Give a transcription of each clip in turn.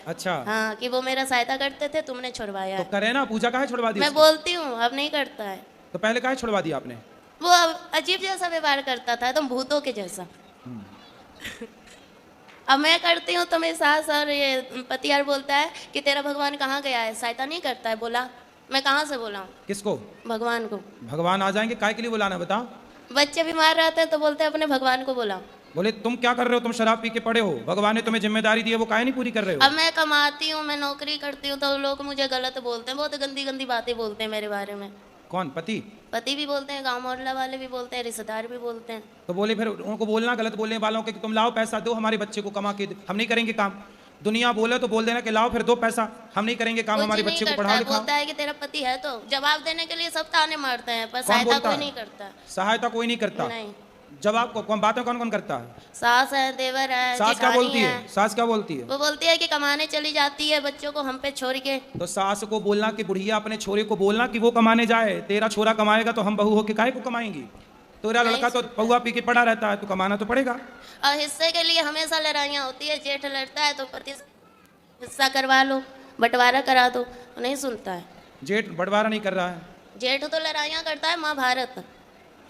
अच्छा, हाँ, कि वो मेरा सहायता करते थे, तुमने छुड़वाया तो है। करे ना, पूजा काहे छुड़वा दी मैं उसकी? बोलती हूँ, अब नहीं करता है। तो पहले काहे छुड़वा दिया आपने? वो अब अजीब जैसा व्यवहार करता था, तुम भूतों के जैसा। अब मैं करती हूँ तो मेरी सास और ये पति यार बोलता है कि तेरा भगवान कहाँ गया है, सहायता नहीं करता है। बोला, मैं कहाँ से बोला हूँ किसको? भगवान को। भगवान आ जाएंगे, काय के लिए बुलाना बताओ? बच्चे बीमार रहते हैं तो बोलते हैं अपने भगवान को बोला। बोले तुम क्या कर रहे हो, तुम शराब पी के पड़े हो, भगवान ने तुम्हें जिम्मेदारी दी है, वो काहे नहीं पूरी कर रहे अब हो? मैं कमाती हूँ, मैं नौकरी करती हूँ, तो लोग मुझे गलत बोलते हैं, बहुत गंदी गंदी बातें बोलते हैं मेरे बारे में। कौन, पति? पति भी बोलते हैं, गांव मोहल्ला वाले भी बोलते हैं, रिश्तेदार भी बोलते हैं। तो बोले फिर उनको बोलना गलत बोलने वालों के कि तुम लाओ पैसा दो, हमारे बच्चे को कमा के हम नहीं करेंगे काम। दुनिया बोले तो बोल देना कि लाओ फिर दो पैसा, हम नहीं करेंगे काम, कुछ हमारे नहीं बच्चे को करता पढ़ाओ है, लिखाओ। बोलता है कि तेरा पति है, तो जवाब देने के लिए सब ताने मारते हैं, पर कौन सहायता बोलता कोई है? नहीं करता। सहायता कोई नहीं करता। नहीं। जवाब को कौन, बातें कौन कौन करता है? सास है, देवर है, सास क्या जेठानी बोलती है? सास क्या बोलती है? वो बोलती है कि कमाने चली जाती है, बच्चों को हम पे छोड़ के। तो सास को बोलना कि बुढ़िया अपने छोरे को बोलना कि वो कमाने जाए, तेरा छोरा कमाएगा तो हम बहू होके काहे को कमाएंगी? तेरा नहीं लड़का तो पौवा पी के पड़ा रहता है, तो कमाना तो पड़ेगा। और हिस्से के लिए हमेशा लड़ाइयाँ होती है, जेठ लड़ता है तो पति हिस्सा करवा लो, बंटवारा करा दो, नहीं सुनता है। जेठ बंटवारा नहीं कर रहा है। जेठ तो लड़ाइयाँ करता है, महाभारत।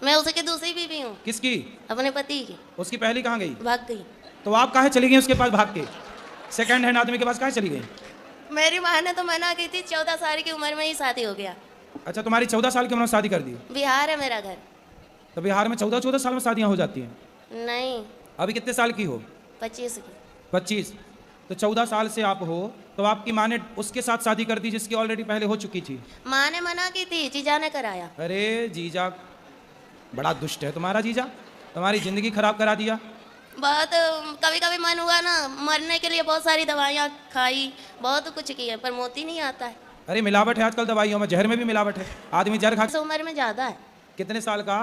मैं उसकी दूसरी बीवी हूँ, किसकी? अपने पति की। उसकी पहली कहाँ गई? भाग गई। तो आप काहे चली गई उसके पास भाग के? सेकंड हैंड आदमी के पास काहे चली गई? मेरी माँ ने तो मना की थी, 14 साल की उम्र में ही शादी हो गया। अच्छा, तुम्हारी 14 साल की उम्र में शादी कर दी? बिहार है मेरा घर। तो बिहार में 14-14 साल में शादियां हो जाती हैं? नहीं, अभी कितने साल की हो? 25 की। 25। तो 14 साल से आप हो, तो आपकी माँ ने उसके साथ शादी कर दी जिसकी ऑलरेडी पहले हो चुकी थी? माँ ने मना की थी, जीजा ने कराया। अरे जीजा बड़ा दुष्ट है तुम्हारा जीजा, तुम्हारी जिंदगी खराब करा दिया। बहुत कभी कभी मन हुआ ना, मरने के लिए बहुत सारी दवाइयाँ खाई, बहुत कुछ किया, पर मोती नहीं आता है। अरे मिलावट है आजकल दवाइयों में, जहर में भी मिलावट है। आदमी जहर खा। इस उम्र में ज़्यादा है। कितने साल का?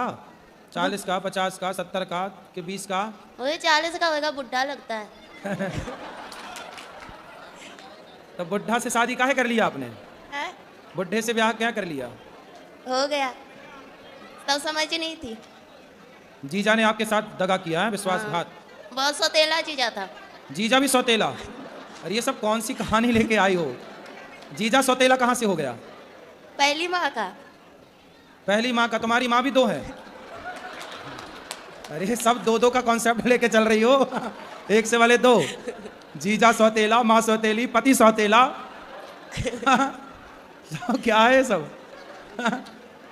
40 का, 50 का, 70 का कि 20 का? वही 40 का होगा, बुढ़ा लगता है। तो बुढ़ा से शादी काहे कर लिया आपने? है? बुढ़े से ब्याह क्या कर लिया? हो गया, तब समझ ही नहीं थी। जीजा ने आपके साथ दगा किया है, विश्वासघात। बहुत सौतेला जीजा था। जीजा भी सौतेला? अरे ये सब कौन सी कहानी लेके आई हो? जीजा सौतेला कहाँ से हो गया? पहली माँ का। पहली माँ का? तुम्हारी माँ भी दो है? अरे सब दो दो का कॉन्सेप्ट लेके चल रही हो। एक से वाले दो। जीजा सौतेला, माँ सौतेली, पति सौतेला। तो क्या है सब?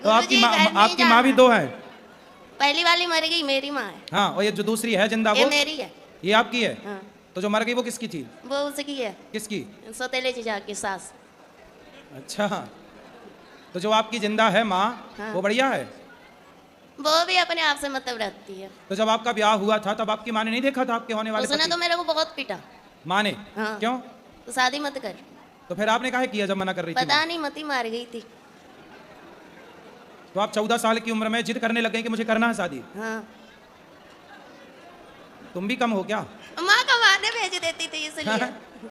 तो आपकी माँ भी दो है? पहली वाली मर गई, मेरी माँ है। हाँ, और ये जो दूसरी है जिंदा, ये वो मेरी है। ये आपकी है? हाँ। तो जो मर गई वो किसकी थी? वो उसकी है, किसकी? सौतेले जीजा की सास। अच्छा, तो जो आपकी जिंदा है माँ, हाँ। वो बढ़िया है? वो भी अपने आप से मतलब रखती है। तो जब आपका ब्याह हुआ था तब आपकी माँ ने नहीं देखा था आपके होने वाले उसने पति? तो मेरे को बहुत पीटा। माँ ने? हाँ। क्यों? तो शादी मत कर। तो फिर आपने काहे किया जब मना कर रही थी पता माँ? नहीं, मती मार गई थी। तो आप 14 साल की उम्र में जिद करने लग गए कि मुझे करना है शादी? हाँ। तुम भी कम हो क्या? माँ कमाने भेज देती थी इसलिए।